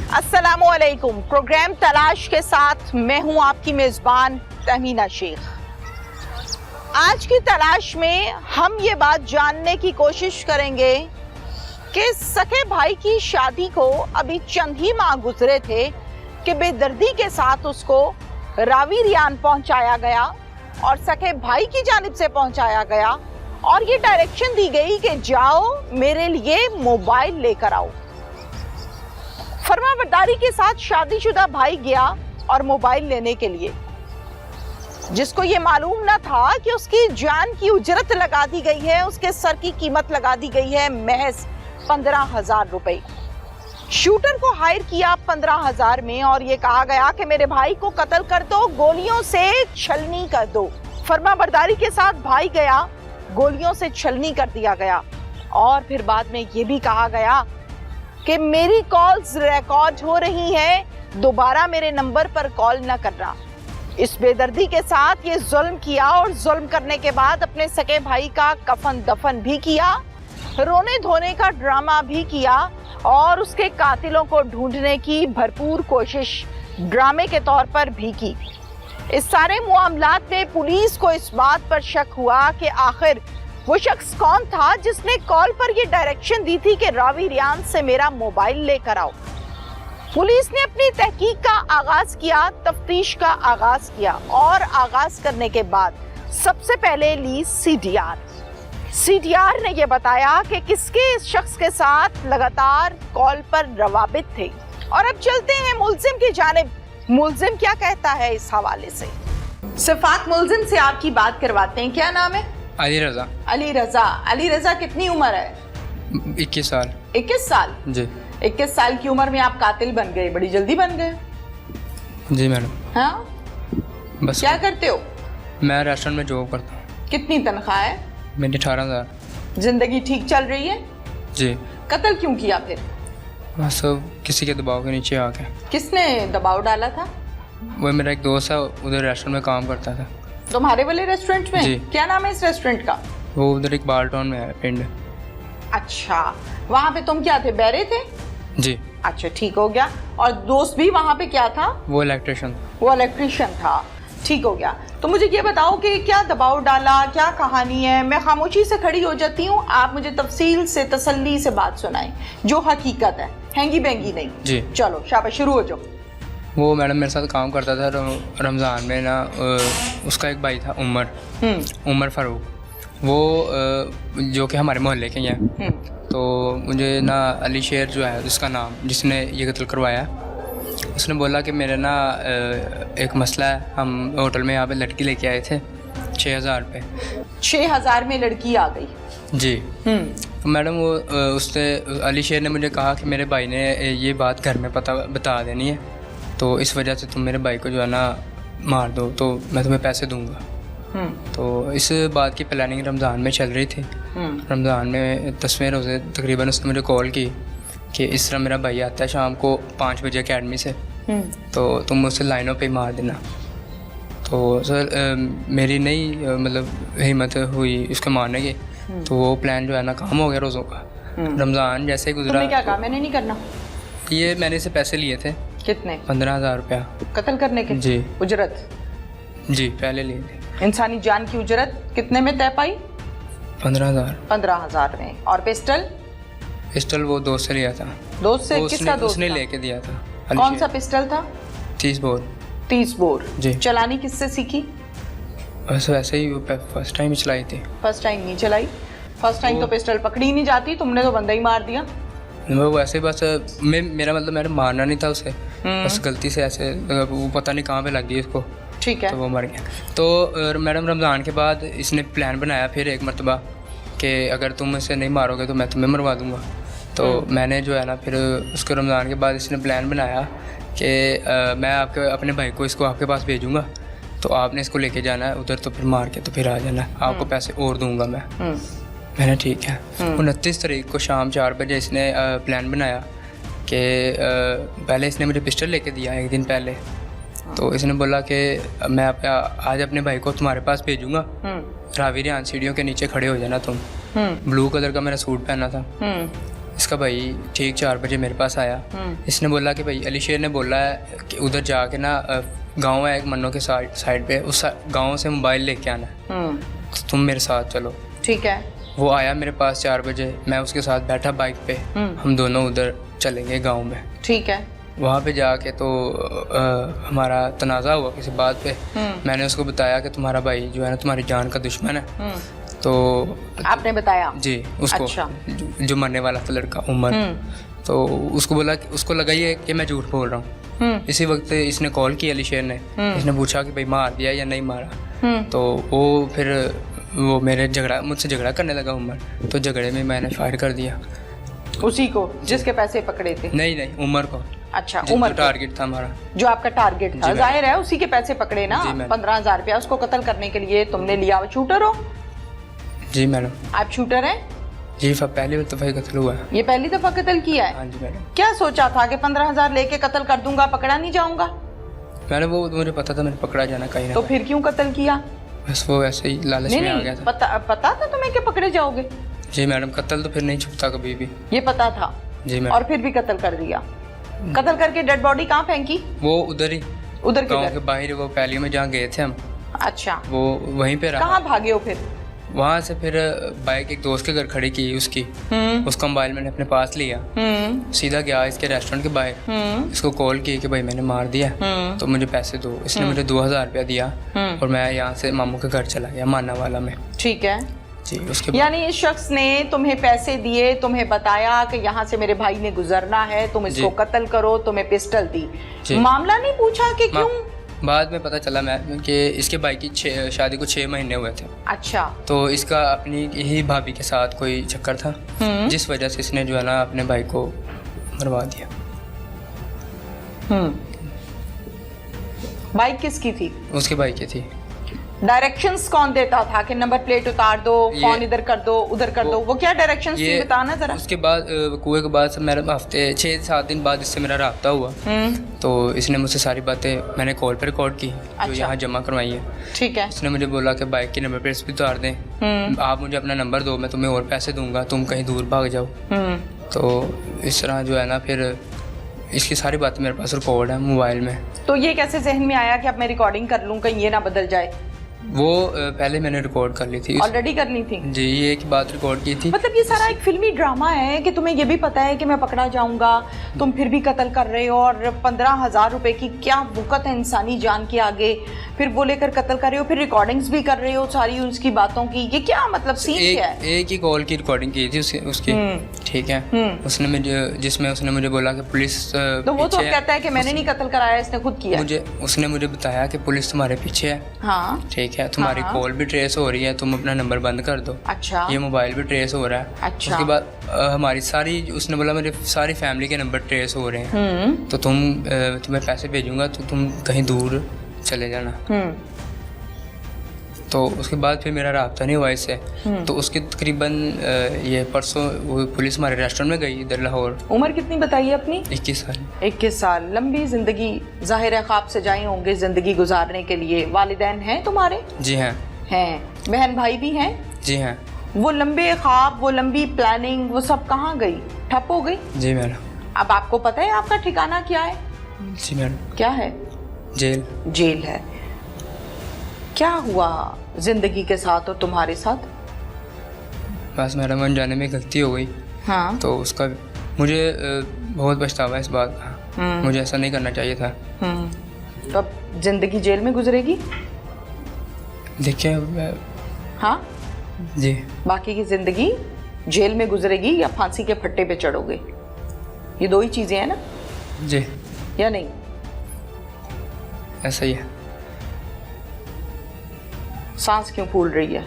अस्सलामुअलैकुम। प्रोग्राम तलाश के साथ मैं हूं आपकी मेजबान तहमीना शेख। आज की तलाश में हम ये बात जानने की कोशिश करेंगे कि सके भाई की शादी को अभी चंद ही माह गुजरे थे कि बेदर्दी के साथ उसको रावी रियान पहुंचाया गया और सके भाई की जानिब से पहुंचाया गया और ये डायरेक्शन दी गई कि जाओ मेरे लिए मोबाइल लेकर आओ। फरमाबरदारी के साथ शादीशुदा भाई गया और मोबाइल लेने के लिए, जिसको ये मालूम न था कि उसकी जान की उजरत लगा दी गई है, उसके सर की कीमत लगा दी गई है महज 15,000 रुपए। शूटर को हायर किया 15,000 में और ये कहा गया कि मेरे भाई को कत्ल कर दो, गोलियों से छलनी कर दो। फरमाबरदारी के साथ भाई गया, गोलियों से छलनी कर दिया गया और फिर बाद में ये भी कहा गया कि मेरी कॉल्स रिकॉर्ड हो रही हैं, दोबारा मेरे नंबर पर कॉल न करना। इस बेदर्दी के साथ ये जुल्म किया और जुल्म करने के बाद अपने सके भाई का कफन दफन भी किया, रोने धोने का ड्रामा भी किया और उसके कातिलों को ढूंढने की भरपूर कोशिश ड्रामे के तौर पर भी की। इस सारे मामलात में पुलिस को इस बात पर शक हुआ कि आखिर वो शख्स कौन था जिसने कॉल पर ये डायरेक्शन दी थी कि रावी रियान से मेरा मोबाइल लेकर आओ। पुलिस ने अपनी तहकीक का आगाज किया, तफ्तीश का आगाज किया और आगाज करने के बाद सबसे पहले ली सीडीआर ने यह बताया कि किसके इस शख्स के साथ लगातार कॉल पर रवाबित थे। और अब चलते हैं मुल्जिम की जानिब। मुल्जिम क्या कहता है इस हवाले से। सिफात, मुल्जिम से आपकी बात करवाते हैं। क्या नाम है? अली रजा। अली रजा कितनी उम्र है? 21 साल। 21 साल जी। 21 साल की उम्र में आप कातिल बन गए, बड़ी जल्दी बन गए। जी मैडम। हाँ, बस। क्या करते हो? मैं रेस्टोरेंट में जॉब करता हूँ। कितनी तनख्वाह है? मेरी 18,000। जिंदगी ठीक चल रही है? जी। कत्ल क्यों किया फिर? बस किसी के दबाव के नीचे आके। किसने दबाव डाला था? वो मेरा एक दोस्त है, उधर रेस्टोरेंट में काम करता था। तुम्हारे वाले रेस्टोरेंट में? जी। क्या नाम है इस रेस्टोरेंट का? वो उधर एक बाल टाउन में है, पिंड। अच्छा, वहाँ पे तुम क्या थे, बैरे थे? जी। अच्छा, ठीक हो गया। और दोस्त भी वहाँ पे क्या था? वो इलेक्ट्रिशियन। वो इलेक्ट्रिशियन था, ठीक हो गया। तो मुझे ये बताओ कि क्या दबाव डाला, क्या कहानी है? मैं खामोशी से खड़ी हो जाती हूँ, आप मुझे तफसील से तसल्ली से बात सुनाएं जो हकीकत है, हैंगी बेंगी नहीं। जी। चलो शाबाश, शुरू हो जाओ। वो मैडम मेरे साथ काम करता था रमज़ान में ना। उसका एक भाई था उमर फारूक, वो जो कि हमारे मोहल्ले के ही हैं। तो मुझे ना अली शेर जो है उसका नाम, जिसने ये कत्ल करवाया, उसने बोला कि मेरे ना एक मसला है। हम होटल में यहाँ पे लड़की लेके आए थे 6,000 पे। 6,000 में लड़की आ गई? जी। तो मैडम वो उसने अली शेर ने मुझे कहा कि मेरे भाई ने ये बात घर में बता देनी है, तो इस वजह से तुम मेरे भाई को जो है ना मार दो, तो मैं तुम्हें पैसे दूंगा। तो इस बात की प्लानिंग रमज़ान में चल रही थी। रमज़ान में 10वें रोज़े तकरीबन उसने मुझे कॉल की कि इस तरह मेरा भाई आता है शाम को 5 बजे अकेडमी से, तो तुम उसे लाइनों पे मार देना। तो सर मेरी नहीं मतलब हिम्मत हुई उसको मारने की, तो वो प्लान जो है ना काम हो गया रोज़ों का। रमज़ान जैसे गुजरा। तुमने क्या कहा? मैंने नहीं करना। ये मैंने इसे पैसे लिए थे। कितने? 15,000 रुपया कत्ल करने के? जी। उजरत? जी, पहले लिए थे। इंसानी जान की उजरत कितने में तय पाई? 15,000। 15,000 में। और पिस्टल वो दोस्त से लिया था। दोस्त से? किसका दोस्त? उसने लेके दिया था। कौन सा पिस्टल था? 30 बोर। 30 बोर। जी। चलानी किससे सीखी? बस वैसे ही फर्स्ट टाइम चलाई थी। फर्स्ट टाइम नहीं चलाई? फर्स्ट टाइम तो पिस्टल पकड़ी नहीं जाती, तुमने तो बंदा ही मार दिया। वो वैसे बस मेरा मतलब मैंने मारना नहीं था उसे, बस गलती से ऐसे वो पता नहीं कहाँ पे लग गई उसको। ठीक है। तो वो मर गया। तो मैडम रमज़ान के बाद इसने प्लान बनाया फिर एक मरतबा कि अगर तुम इसे नहीं मारोगे तो मैं तुम्हें मरवा दूंगा। तो मैंने जो है ना फिर उसके रमज़ान के बाद इसने प्लान बनाया कि मैं अपने भाई को इसको आपके पास भेजूँगा, तो आपने इसको लेके जाना है उधर, तो फिर मार के तो फिर आ जाना, आपको पैसे और दूंगा मैं। मैंने ठीक है। 29 तारीख को शाम 4 बजे इसने प्लान बनाया कि पहले इसने मुझे पिस्टल लेके दिया एक दिन पहले। तो इसने बोला कि मैं आज अपने भाई को तुम्हारे पास भेजूँगा, रावी रियान सीढ़ियों के नीचे खड़े हो जाना तुम। ब्लू कलर का मेरा सूट पहना था। इसका भाई ठीक 4 बजे मेरे पास आया। इसने बोला कि भाई अली शेर ने बोला है कि उधर जाके ना गांव है एक मन्नो के साइड पे, उस गांव से मोबाइल लेके आना है, तो तुम मेरे साथ चलो। ठीक है। वो आया मेरे पास 4 बजे, मैं उसके साथ बैठा बाइक पे, हम दोनों उधर चले गए गाँव में। ठीक है। वहाँ पे जाके तो हमारा तनाज़ा हुआ किसी बात पे। मैंने उसको बताया कि तुम्हारा भाई जो है ना तुम्हारी जान का दुश्मन है। तो आपने बताया? जी उसको। अच्छा। जो मरने वाला था लड़का उमर, तो उसको बोला कि उसको लगा ये कि मैं झूठ बोल रहा हूँ। इसी वक्त इसने कॉल की अली शेर ने, इसने पूछा कि भाई मार दिया या नहीं मारा। तो वो फिर वो मुझसे झगड़ा करने लगा उमर, तो झगड़े में मैंने फायर कर दिया उसी को जिसके पैसे पकड़े थे? नहीं उमर को। अच्छा, उमर टारगेट था हमारा, जो आपका टारगेट था, जाहिर है उसी के पैसे पकड़े ना। 15,000 रुपया उसको कत्ल करने के लिए तुमने लिया। शूटर हो? जी मैडम। आप शूटर हैं? जी पहली दफा ही कत्ल हुआ है। ये पहली दफा कत्ल किया है? हाँ जी मैडम। क्या सोचा था कि 15,000 लेके कत्ल कर दूंगा, पकड़ा नहीं जाऊंगा? मैंने वो मुझे पता था मैंने पकड़ा जाना कहीं ना। तो फिर क्यों कत्ल किया? बस वो ऐसे ही लालच में आ गया था। पता था तुम्हें कि पकड़े जाओगे? जी मैडम, कत्ल तो फिर नहीं छुपता कभी भी। ये पता था? जी मैडम। और फिर भी कत्ल कर दिया। कत्ल करके डेड बॉडी कहाँ फेंकी? वो उधर ही, उधर गांव के बाहर, वो पहली में जहाँ गए थे हम। अच्छा। वो वहीं पे रहा। कहाँ भागे हो फिर? वहाँ से फिर बाइक एक दोस्त के घर खड़ी की उसकी, उसका मोबाइल मैंने अपने पास लिया, सीधा गया इसके रेस्टोरेंट के बाहर, इसको कॉल की कि भाई मैंने मार दिया तो मुझे पैसे दो। इसने मुझे 2,000 रुपया दिया और मैं यहाँ से मामू के घर चला गया मानावाला में। ठीक है जी। उसके यानी इस शख्स ने तुम्हें पैसे दिए, तुम्हें बताया कि यहाँ से मेरे भाई ने गुजरना है, तुम इसको कत्ल करो, तुम्हें पिस्टल दी। मामला नहीं पूछा कि क्यों? बाद में पता चला मैं कि इसके भाई की शादी को 6 महीने हुए थे। अच्छा। तो इसका अपनी ही भाभी के साथ कोई चक्कर था, जिस वजह से इसने जो है ना अपने भाई को मरवा दिया। बाइक किसकी थी? उसके भाई की थी। डायरेक्शंस कौन देता था कि नंबर प्लेट उतार दो, फोन इधर कर दो, उधर कर दो? वो क्या डायरेक्शंस थी, बताना जरा। उसके बाद कुएं के बाद मेरा हफ्ते 6-7 दिन बाद इससे मेरा राब्ता हुआ। तो इसने मुझसे सारी बातें मैंने कॉल पर रिकॉर्ड की, जो यहाँ जमा करवाई है। ठीक है। इसने मुझे बोला कि बाइक की नंबर प्लेट्स भी उतार दें, आप मुझे अपना नंबर दो, मैं तुम्हें और पैसे दूंगा, तुम कहीं दूर भाग जाओ। तो इस तरह जो है ना फिर इसकी सारी बातें मेरे पास रिकॉर्ड है मोबाइल में। तो ये कैसे जहन में आया कि अब मैं रिकॉर्डिंग कर लूँ, कहीं ये ना बदल जाए? वो पहले मैंने रिकॉर्ड कर ली थी, ऑलरेडी करनी थी जी। ये एक बात रिकॉर्ड की थी। मतलब ये सारा एक फिल्मी ड्रामा है कि तुम्हें ये भी पता है कि मैं पकड़ा जाऊंगा, तुम फिर भी कत्ल कर रहे हो, और 15,000 रुपए की क्या वक़्त है इंसानी जान के आगे, फिर वो लेकर कत्ल कर रहे हो, फिर रिकॉर्डिंग्स भी कर रहे हो सारी उसकी बातों की। ये क्या मतलब सीन क्या है? एक ही कॉल की रिकॉर्डिंग की थी उसकी। ठीक है। उसने मुझे, जिसमें उसने मुझे बोला कि पुलिस, तो वो तो कहता है कि मैंने नहीं कत्ल कराया, इसने खुद किया। उसने मुझे बताया कि पुलिस तुम्हारे पीछे है। हाँ। ठीक है, तुम्हारी कॉल भी ट्रेस हो रही है, तुम अपना नंबर बंद कर दो। अच्छा। ये मोबाइल भी ट्रेस हो रहा है। अच्छा। उसके बाद हमारी सारी, उसने बोला मेरे सारी फैमिली के नंबर ट्रेस हो रहे हैं, तो तुम्हें पैसे भेजूंगा तो तुम कहीं दूर चले जाना। तो उसके बाद फिर मेरा राब्ता नहीं हुआ इससे। तो उसके तकरीबन ये परसों वो पुलिस हमारे रेस्टोरेंट में गई इधर लाहौर। उम्र कितनी बताइए अपनी? 21 साल। 21 साल। लंबी जिंदगी, जाहिर है ख्वाब से जाए होंगे जिंदगी गुजारने के लिए। वालिदैन हैं तुम्हारे? जी हाँ। हैं। बहन भाई भी हैं? जी हाँ। वो लंबे ख्वाब, वो लंबी प्लानिंग, वो सब कहाँ गई? ठप हो गई? जी मैडम। अब आपको पता है आपका ठिकाना क्या है? जी मैडम। क्या है? जेल। जेल है। क्या हुआ जिंदगी के साथ और तुम्हारे साथ? बस मैडम अनजाने में गलती हो गई। हाँ। तो उसका मुझे बहुत पछतावा है इस बात का। मुझे ऐसा नहीं करना चाहिए था। तो अब जिंदगी जेल में गुजरेगी? देखिए। हाँ जी। बाकी की जिंदगी जेल में गुजरेगी या फांसी के फट्टे पे चढ़ोगे? ये दो ही चीजें हैं ना? जी। या नहीं? ऐसा ही है। सांस क्यों फूल रही है?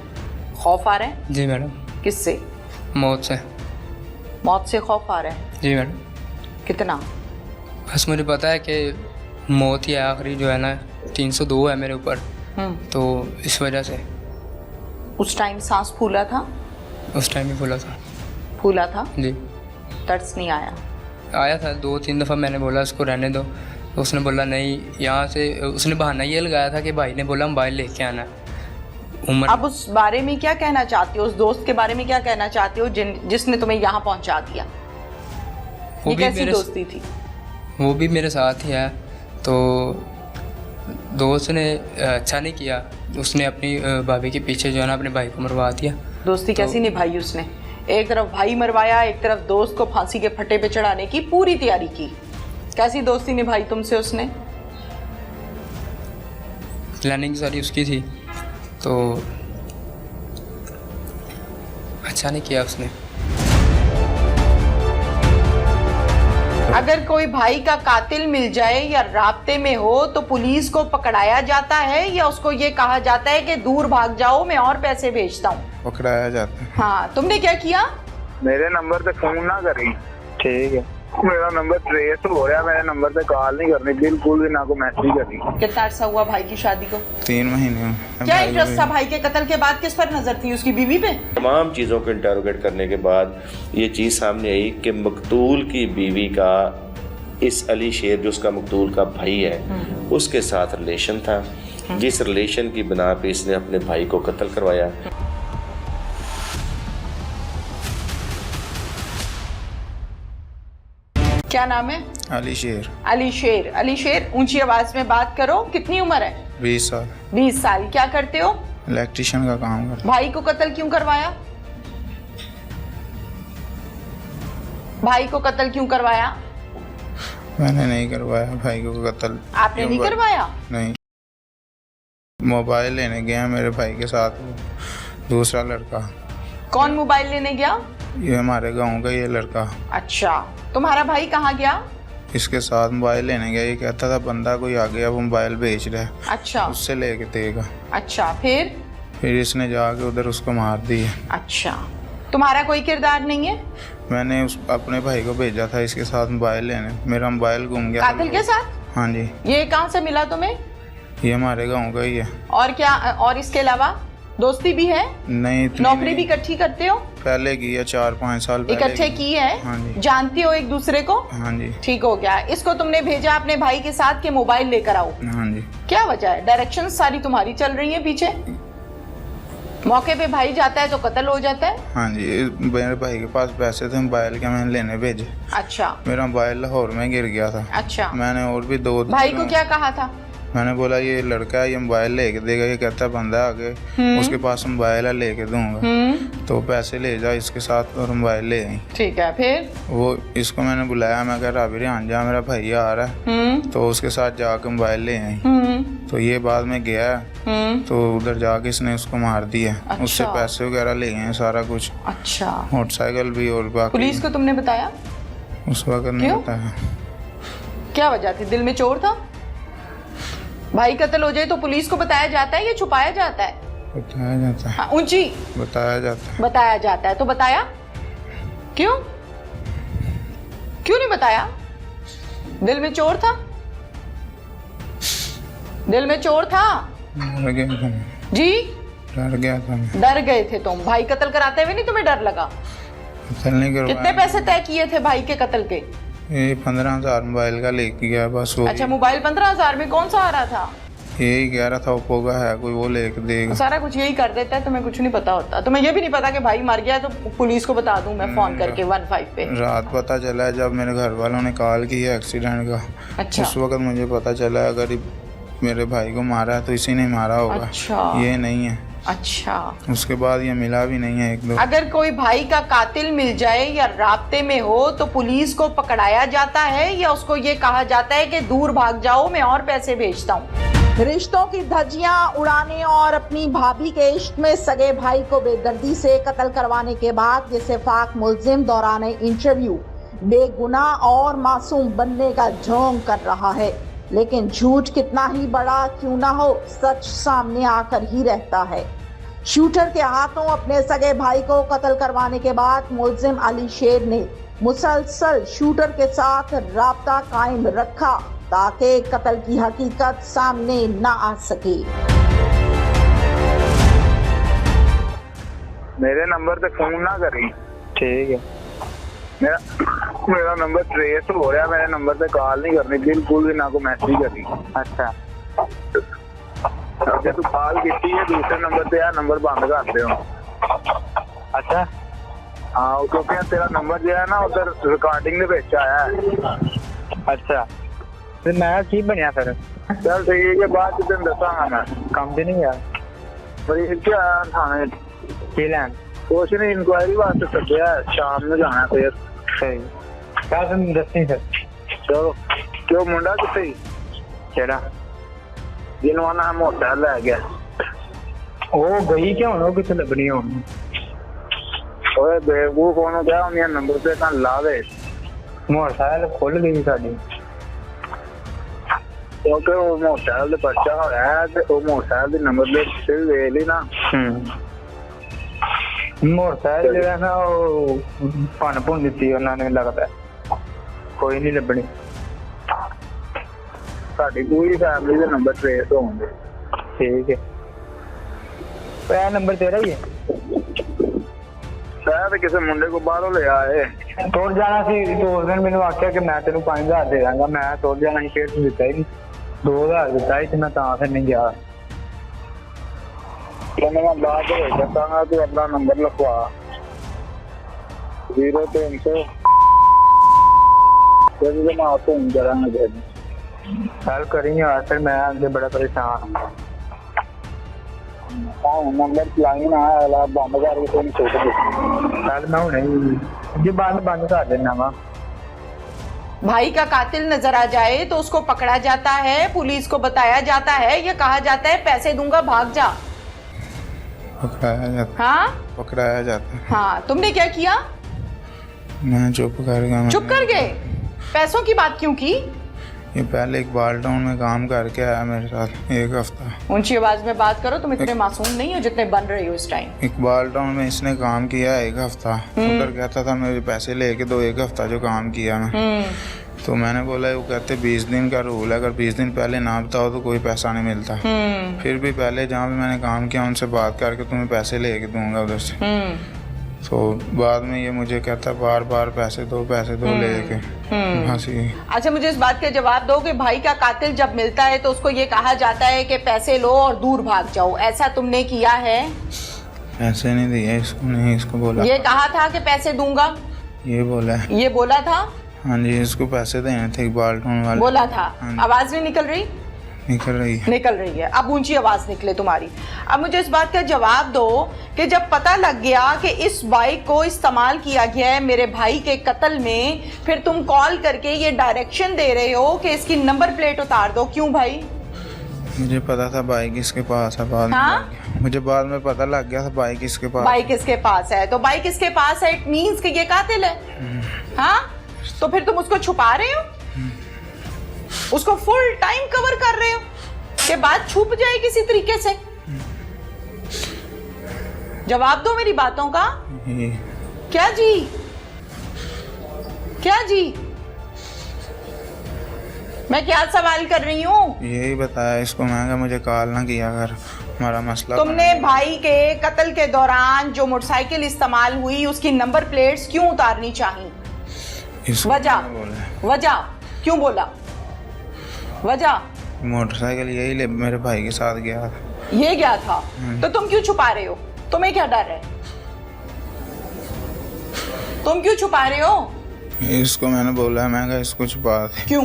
खौफ आ रहा है? जी मैडम। किससे? मौत से। मौत से खौफ आ रहा है? जी मैडम। कितना? बस मुझे पता है कि मौत ही आखिरी जो है ना, 302 है मेरे ऊपर। तो इस वजह से। उस टाइम सांस फूला था? उस टाइम ही फूला था। फूला था? जी। तर्स नहीं आया? आया था 2-3 दफ़ा। मैंने बोला उसको रहने दो, तो उसने बोला नहीं। यहाँ से उसने बहाना ये लगाया था कि भाई ने बोला मोबाइल लेके आना। उम्र। अब उस बारे में क्या कहना चाहती हो? उस दोस्त के बारे में क्या कहना चाहती हो जिसने तुम्हें यहाँ पहुँचा दिया? ये कैसी दोस्ती थी? वो भी मेरे साथ ही है। तो दोस्त ने अच्छा नहीं किया, उसने अपनी भाभी के पीछे जो है ना अपने भाई को मरवा दिया। दोस्ती कैसी निभाई उसने? एक तरफ भाई मरवाया, एक तरफ दोस्त को फांसी के फट्टे पे चढ़ाने की पूरी तैयारी की। कैसी दोस्ती निभाई तुमसे उसने? प्लानिंग सारी उसकी थी, तो अच्छा नहीं किया उसने। अगर कोई भाई का कातिल मिल जाए या राब्ते में हो तो पुलिस को पकड़ाया जाता है या उसको ये कहा जाता है कि दूर भाग जाओ, मैं और पैसे भेजता हूँ? पकड़ाया जाता है। हाँ, तुमने क्या किया? मेरे नंबर पे फोन ना करी, ठीक है? मेरा नंबर ट्रेस हो रहा है, मेरे नंबर पे कॉल नहीं करनी, बिल्कुल भी ना को मैसेज करनी। कितना अर्सा हुआ भाई की शादी को? 3 महीने। क्या इंटरेस्ट था भाई के कत्ल के बाद? किस पर नजर थी? उसकी बीवी पे? तमाम चीज़ों को इंटरोगेट करने के बाद ये चीज़ सामने आई कि मकतूल की बीवी का इस अली शेर जो उसका मकतूल का भाई है उसके साथ रिलेशन था, जिस रिलेशन की बिना पे इसने अपने भाई को कत्ल करवाया। क्या नाम है? अली शेर। अली शेर। अली शेर, ऊंची आवाज में बात करो। कितनी उम्र है? 20 साल। 20 साल। क्या करते हो? इलेक्ट्रिशियन का काम करता। भाई को कत्ल क्यों करवाया? भाई को कत्ल क्यों करवाया? मैंने नहीं करवाया भाई को कत्ल। आपने नहीं करवाया? नहीं। मोबाइल लेने गया मेरे भाई के साथ दूसरा लड़का। कौन मोबाइल लेने गया? ये हमारे गांव का ये लड़का। अच्छा, तुम्हारा भाई कहाँ गया? इसके साथ मोबाइल लेने गया, ये कहता था बंदा कोई आ गया वो मोबाइल बेच रहा है, अच्छा, उससे लेके देगा। अच्छा, फिर इसने जाके उधर उसको मार दिया। अच्छा, तुम्हारा कोई किरदार नहीं है? मैंने अपने भाई को भेजा था इसके साथ मोबाइल लेने, मेरा मोबाइल गुम गया। कातिल के साथ? हाँ जी। ये कहाँ से मिला तुम्हें? ये हमारे गांव का ही है। और क्या, और इसके अलावा दोस्ती भी है? नहीं। नौकरी भी इकट्ठी करते हो? पहले की है, 4-5 साल पहले इकट्ठे की है। हाँ जी। जानती हो एक दूसरे को? हाँ जी। ठीक हो गया। इसको तुमने भेजा अपने भाई के साथ के मोबाइल लेकर आओ। हाँ जी। क्या वजह है? डायरेक्शन सारी तुम्हारी चल रही है पीछे। मौके पे भाई जाता है तो कत्ल हो जाता है। हाँ जी, मेरे भाई के पास पैसे थे मोबाइल के, मैंने लेने भेजे। अच्छा। मेरा मोबाइल लाहौर में गिर गया था। अच्छा। मैंने और भी 2 भाई को क्या कहा था? मैंने बोला ये लड़का है, ये मोबाइल लेके देगा, ये कहता है बंदा आगे उसके पास मोबाइल है लेके दूंगा, तो पैसे ले जा इसके साथ और मोबाइल ले आई। ठीक है, फिर वो इसको मैंने बुलाया, मैं कह रहा अभी आन जा, मेरा भैया आ रहा है, तो उसके साथ जाके मोबाइल ले आई। तो ये बाद में गया तो उधर जाके इसने उसको मार दिया। अच्छा। उससे पैसे वगैरह ले गए सारा कुछ। अच्छा। मोटरसाइकिल भी और बाकी। पुलिस को तुमने बताया? उस वक्त नहीं क्यों? बताया। क्या वजह थी? दिल में चोर था? भाई कत्ल हो जाए तो पुलिस को बताया जाता है या छुपाया जाता है? बताया जाता है। हाँ, ऊंची। बताया जाता है। बताया जाता है। तो बताया क्यों? क्यों नहीं बताया? दिल में चोर था? दिल में चोर था? डर गया था मैं। जी? डर गया था मैं। डर गए थे तुम? भाई कत्ल कराते हुए नहीं तुम्हें डर लगा? कत्ल नहीं करवाया। कितने पैसे तय किए थे भाई के कत्ल के? ये 15,000 मोबाइल का लेके गया बस। वो अच्छा, मोबाइल 15,000 में कौन सा आ रहा था? यही कह रहा था ओप्पो का है कोई, वो लेके देगा। सारा कुछ यही कर देता है, तुम्हें कुछ नहीं पता होता। तुम्हें ये भी नहीं पता कि भाई मर गया है तो पुलिस को बता दूं मैं फोन करके 15 पे? रात पता चला है जब मेरे घर वालों ने कॉल की है एक्सीडेंट का। अच्छा। उस वक्त मुझे पता चला अगर मेरे भाई को मारा है तो इसी ने मारा होगा। अच्छा। ये नहीं है। अच्छा। उसके बाद ये मिला भी नहीं है 1-2। अगर कोई भाई का कातिल मिल जाए या राब्ते में हो तो पुलिस को पकड़ाया जाता है या उसको ये कहा जाता है कि दूर भाग जाओ, मैं और पैसे भेजता हूँ? रिश्तों की धज्जियां उड़ाने और अपनी भाभी के इश्क में सगे भाई को बेदर्दी से कत्ल करवाने के बाद ये सिफाक मुल्जिम दौरान इंटरव्यू बेगुनाह और मासूम बनने का ढोंग कर रहा है, लेकिन झूठ कितना ही बड़ा क्यों ना हो, सच सामने आकर ही रहता है। शूटर के हाथों अपने सगे भाई को कत्ल करवाने के बाद मुल्जिम अली शेर ने मुसलसल शूटर के साथ राब्ता कायम रखा ताकि कत्ल की हकीकत सामने न आ सके। मेरे नंबर पे फोन ना करी, ठीक है? मेरा नंबर ट्रेस हो रहा है, मेरे नंबर पे कॉल नहीं करनी, बिल्कुल भी ना को मैसेज करनी। अच्छा। अगर तू कॉल की है दूसरे नंबर पे, यार नंबर बंद कर दे। अच्छा। हाँ क्योंकि तेरा नंबर जो है ना उधर रिकॉर्डिंग ਦੇ ਵਿੱਚ ਆਇਆ ਹੈ। ਅੱਛਾ ਤੇ ਮੈਂ ਕੀ ਬਣਿਆ ਫਿਰ? चल ठीक है बाद ਚ ਤੈਨੂੰ ਦੱਸਾਂਗਾ ਮੈਂ। ਕੰਮ ਤੇ ਨਹੀਂ ਗਿਆ? ਮਰੀਜ਼ ਕੀ ਆਇਆ ਥਾਣੇ ਕੀ ਲੈਣ? ਕੁਛ ਨਹੀਂ ਇਨਕੁਆਇਰੀ ਵਾਸਤੇ ਸੱਦਿਆ ਸ਼ਾਮ ਨੂੰ ਜਾਣਾ ਫਿਰ। ਸਹੀ ਕਾਹ ਤੈਨੂੰ ਦੱਸੀ ਫਿਰ? ਚਲੋ ਕਿਉਂ ਮੁੰਡਾ ਕਿੱਥੇ ਸੀ ਕਿਹੜਾ? ਜਿਹਨੂੰ ਆਣਾ ਮੋਟਾ ਲੈ ਗਿਆ? ਉਹ ਗਈ ਕਿਉਂ? ਉਹ ਕਿੱਥੇ ਲੱਭਣੀ ਹੁਣ? ਓਏ ਬੇਵਕੂਫ ਉਹਨੂੰ ਕਿਹਾ ਉਹਨੇ ਨੰਬਰ ਤੇ ਤਾਂ ਲਾ ਦੇ। ਮੋਟਰਸਾਈਕਲ ਖੁੱਲ ਗਈ ਸਾਡੀ ਕਿਉਂਕਿ ਉਹ ਮੋਟਰਸਾਈਕਲ ਦੇ ਪਰਚਾ ਹੋਇਆ ਹੈ ਤੇ ਉਹ ਮੋਟਰਸਾਈਕਲ ਦੇ ਨੰਬਰ ਪਲੇਟ ਤੇ ਵੀ ਵੇਖ ਲਈ ਨਾ। ਮੋਟਰਸਾਈਕਲ ਜਿਹੜਾ ਨਾ ਉਹ ਭੰਨ ਭੁੰਨ ਦਿੱਤੀ ਉਹਨਾਂ ਨੇ ਲੱਗਦਾ, ਕੋਈ ਨਹੀਂ ਲੱਭਣੀ। ਸਾਡੀ ਪੂਰੀ ਫੈਮਿਲੀ ਦੇ ਨੰਬਰ ਟ੍ਰੇਸ ਹੋਣਗੇ। ਠੀਕ ਹੈ ਇਹ ਨੰਬਰ ਤੇਰਾ ਹੀ ਹੈ? ਸ਼ਾਇਦ ਕਿਸੇ ਮੁੰਡੇ ਕੋ ਬਾਹਰੋਂ ਲਿਆ ਏ। ਤੁਰ ਜਾਣਾ ਸੀ ਦੋਸਤ ਨੇ ਮੈਨੂੰ ਆਖਿਆ ਕਿ ਮੈਂ ਤੈਨੂੰ 5000 ਦੇ ਦਾਂਗਾ, ਮੈਂ ਤੁਰ ਜਾਣਾ ਸੀ, ਫਿਰ ਤੂੰ ਦਿੱਤਾ ਹੀ ਨਹੀਂ। 2000 ਦਿੱਤਾ ਸੀ ਤੇ ਮੈਂ ਤਾਂ ਫਿਰ ਨਹੀਂ ਗਿਆ। ਕਹਿੰਦਾ ਮੈਂ ਬਾਅਦ ਦੇ ਵਿੱਚ ਦੱਸਾਂਗਾ, ਤੂੰ ਆਪਣਾ ਨੰਬਰ ਲਿਖਵਾ 0300 ਫਿਰ ਮੈਂ ਆਪको ਕਰਾਂਗਾ। ਚੱਲ ਕਰੀ ਯਾਰ, ਫਿਰ ਮੈਂ ਅੱਗੇ ਬੜਾ ਪਰੇਸ਼ਾਨ ਹਾਂ। नंबर चलाएंगे ना बंद करके तुम सोच ਚੱਲ ਮੈਂ ਹੁਣੇ ਜੀ ਬੰਦ ਕਰ देना वा। भाई का कातिल नजर आ जाए तो उसको पकड़ा जाता है, पुलिस को बताया जाता है, या कहा जाता है पैसे दूंगा भाग जा? पकड़ाया जाता। हाँ पकड़ाया जाता है। हाँ, तुमने क्या किया? मैं चुप कर गया। चुप कर गए? पैसों की बात क्यों की? ये पहले इकबाल टाउन में काम करके आया मेरे साथ 1 हफ्ता। ऊंची आवाज में बात करो, तुम इतने मासूम नहीं हो जितने बन रहे हो इस टाइम। इकबाल टाउन में इसने काम किया 1 हफ्ता। उधर कहता था मेरे पैसे लेके दो, 1 हफ्ता जो काम किया मैं। तो मैंने बोला वो कहते 20 दिन का रूल है, अगर 20 दिन पहले ना बताओ तो कोई पैसा नहीं मिलता। फिर भी पहले जहाँ पे मैंने काम किया उनसे बात करके तुम्हें पैसे लेके दूंगा उधर से। तो बाद में ये मुझे कहता बार बार पैसे दो लेके बस ये। अच्छा, मुझे इस बात का जवाब दो कि भाई का कातिल जब मिलता है तो उसको ये कहा जाता है कि पैसे लो और दूर भाग जाओ, ऐसा तुमने किया है? पैसे नहीं दिए इसको, नहीं इसको बोला। ये कहा था कि पैसे दूंगा, ये बोला है। ये बोला था? हाँ जी, इसको पैसे देने थे इकबाल टाउन वाले। बोला था। आवाज नहीं निकल रही? निकल रही है। निकल रही है। अब ऊंची आवाज निकले तुम्हारी। अब मुझे इस बात का जवाब दो कि जब पता लग गया कि इस बाइक को इस्तेमाल किया गया है मेरे भाई के कत्ल में, फिर तुम कॉल करके ये डायरेक्शन दे रहे हो कि इसकी नंबर प्लेट उतार दो, क्यों भाई? मुझे पता था बाइक इसके पास है, बाद में मुझे बाद में पता लग गया था बाइक इसके पास। बाइक इसके पास है तो बाइक इसके पास है, इट मींस कि ये कातिल है। हाँ, तो फिर तुम उसको छुपा रहे हो, उसको फुल टाइम कवर कर रहे हो कि बात छुप जाए किसी तरीके से। जवाब दो मेरी बातों का। क्या जी? क्या जी? मैं क्या सवाल कर रही हूँ? यही बताया इसको मैंने, मुझे कॉल ना किया अगर हमारा मसला। तुमने भाई के कत्ल के दौरान जो मोटरसाइकिल इस्तेमाल हुई उसकी नंबर प्लेट्स क्यों उतारनी चाहिए? वजह क्यों बोला? वजह? मोटरसाइकिल यही ले मेरे भाई के साथ गया था। ये गया था तो तुम क्यों छुपा रहे हो? तुम्हें क्या डर है? तुम क्यों छुपा रहे हो? इसको मैंने बोला, मैं कहा इसको छुपा दे। क्यों?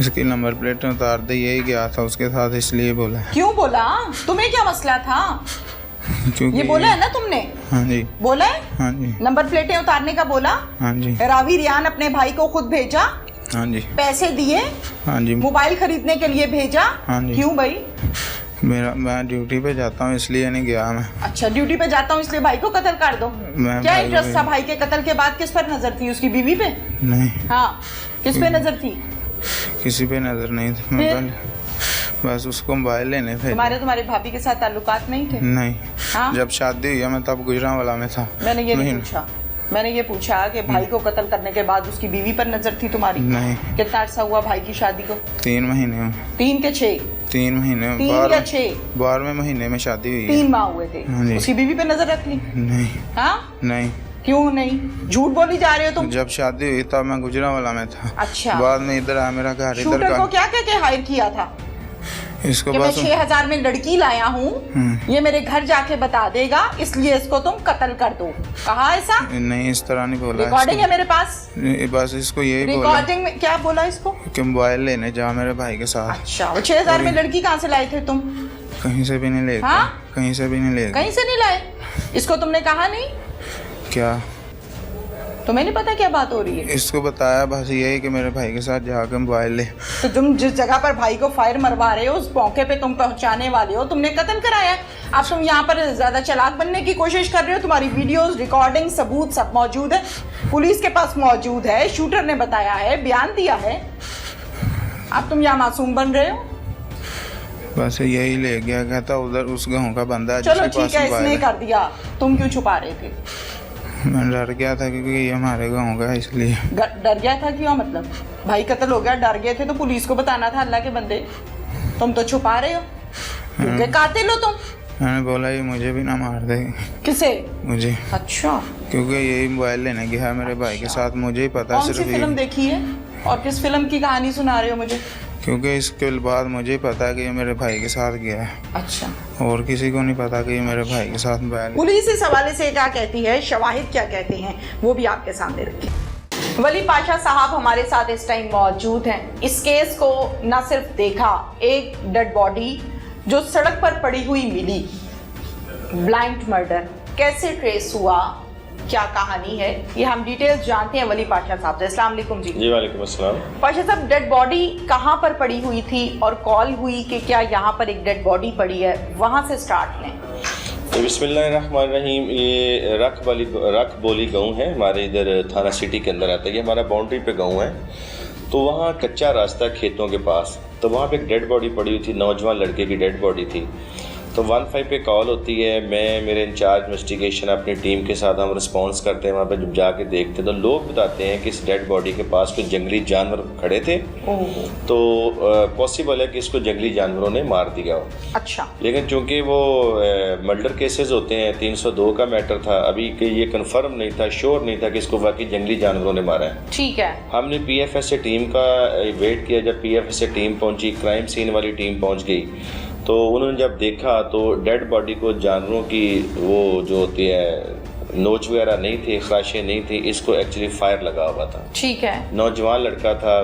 इसकी नंबर प्लेट उतार दे, यही गया था उसके साथ इसलिए बोला। क्यों बोला? तुम्हें क्या मसला था? क्योंकि ये बोला है ना तुमने? हाँ जी। बोला है? हाँ जी। नंबर प्लेटें उतारने का बोला? हाँ जी। रावी रियान अपने भाई को खुद भेजा? हाँ जी। पैसे दिए? हाँ जी। मोबाइल खरीदने के लिए भेजा? हाँ जी। क्यों भाई? मैं ड्यूटी पे जाता हूँ इसलिए नहीं गया मैं। अच्छा, ड्यूटी पे जाता हूँ इसलिए भाई को कत्ल कर दो? क्या इंटरेस्ट था भाई के कत्ल के बाद? किस पर नजर थी? उसकी बीवी पे? नहीं। हाँ, किस पे नजर थी? किसी पे नजर नहीं थी। मैं बस उसको मोबाइल लेने थे। तुम्हारे भाभी के साथ ताल्लुकात नहीं थे? नहीं। हाँ? जब शादी हुई मैं तब गुजरांवाला में था। मैंने ये नहीं पूछा, मैंने ये पूछा कि भाई को कत्ल करने के बाद उसकी बीवी पर नजर थी तुम्हारी? नहीं। कितना अरसा हुआ भाई की शादी को? 3 महीने। 3 के 6? 3 महीने। 3 या 6? 12वें महीने में शादी हुई। 3 माह हुए थे। हाँ जी। उसकी बीवी पे नजर रख ली? नहीं। हाँ? नहीं। क्यों नहीं? झूठ बोली जा रहे हो तुम। जब शादी हुई तब मैं गुजरांवाला में था। अच्छा। बाद में इधर आया मेरा घर। शूटर को क्या कह के हायर किया था? इसको कि मैं बस 6,000 में लड़की लाया हूँ, ये मेरे घर जाके बता देगा, इसलिए इसको तुम कत्ल कर दो। कहा ऐसा? नहीं, इस तरह नहीं बोला। रिकॉर्डिंग है मेरे पास। बस इसको यही बोला रिकॉर्डिंग में क्या बोला इसको? कि मोबाइल लेने जा मेरे भाई के साथ। अच्छा, वो 6,000 में लड़की कहाँ से लाए थे तुम? कहीं से भी नहीं ले गए। हाँ? कहीं से भी नहीं ले गए। कहीं से नहीं लाए? इसको तुमने कहा नहीं? क्या तुम्हें नहीं पता क्या बात हो रही है? इसको बताया बस यही कि मेरे भाई के साथ जाकर मोबाइल ले। तो तुम जिस जगह पर भाई को फायर मरवा रहे हो, उस मौके पे तुम पहुंचाने वाले हो, तुमने कत्ल कराया। अब तुम यहाँ पर ज्यादा चालाक बनने की कोशिश कर रहे हो। तुम्हारी वीडियोस, रिकॉर्डिंग, सबूत सब मौजूद है, पुलिस के पास मौजूद है, शूटर ने बताया है, बयान दिया है। अब तुम यहाँ मासूम बन रहे हो। बस यही ले गया, कहता उधर उस गाँव का बंदा है चलो जिसके ठीक पास है, मोबाइल इसने है। कर दिया, तुम क्यों छुपा रहे थे? मैं डर गया था क्योंकि ये हमारे गाँव का है, इसलिए। डर गया था क्यों? मतलब भाई कत्ल हो गया, डर गए थे तो पुलिस को बताना था, अल्लाह के बंदे। तुम तो छुपा रहे हो क्योंकि कातिल हो तुम। मैंने बोला ये मुझे भी ना मार दे। किसे? मुझे। अच्छा, क्योंकि यही मोबाइल लेने गया है मेरे भाई के साथ, मुझे ही पता कौन सी सिर्फ फिल्म ये। देखी है और किस फिल्म की कहानी सुना रहे हो मुझे? क्योंकि इसके बाद मुझे ही पता है कि ये मेरे भाई के साथ गया है, अच्छा, और किसी को नहीं पता कि ये मेरे भाई के साथ मोबाइल। पुलिस इस हवाले से क्या कहती है, शवाहिद क्या कहते हैं, वो भी आपके सामने रखिए। वली पाशा साहब हमारे साथ इस टाइम मौजूद हैं। इस केस को न सिर्फ देखा, एक डेड बॉडी जो सड़क पर पड़ी हुई मिली, ब्लाइंड मर्डर कैसे ट्रेस हुआ, क्या कहानी है, ये हम डिटेल्स जानते हैं वली पाशा साहब से। अस्सलाम वालेकुम जी। जी वालेकुम अस्सलाम। पाशा साहब, डेड बॉडी कहाँ पर पड़ी हुई थी और कॉल हुई कि क्या यहाँ पर एक डेड बॉडी पड़ी है, वहाँ से स्टार्ट लें। बिस्मिल्लाहिर्रहमानिर्रहीम। ये रख बोली गाँव है, हमारे इधर थाना सिटी के अंदर आता है। ये हमारा बाउंड्री पे गाँव है, तो वहाँ कच्चा रास्ता खेतों के पास, तो वहाँ पे एक डेड बॉडी पड़ी हुई थी, नौजवान लड़के की डेड बॉडी थी। तो 15 पे कॉल होती है, मैं मेरे इंचार्ज इन्वेस्टिगेशन अपनी टीम के साथ हम रिस्पांस करते हैं। वहाँ पे जब जाके देखते हैं तो लोग बताते हैं कि इस डेड बॉडी के पास कुछ जंगली जानवर खड़े थे, तो पॉसिबल है कि इसको जंगली जानवरों ने मार दिया हो। अच्छा, लेकिन चूंकि वो मर्डर केसेस होते हैं, 302 का मैटर था, अभी कि ये कंफर्म नहीं था, श्योर नहीं था कि इसको वाकई जंगली जानवरों ने मारा है। ठीक है। हमने PFSA टीम का वेट किया। जब PFSA टीम पहुंची, क्राइम सीन वाली टीम पहुंच गई, तो उन्होंने जब देखा तो डेड बॉडी को जानवरों की वो जो होती है नोच वगैरह नहीं थी, खराशें नहीं थी, इसको एक्चुअली फायर लगा हुआ था। ठीक है। नौजवान लड़का था,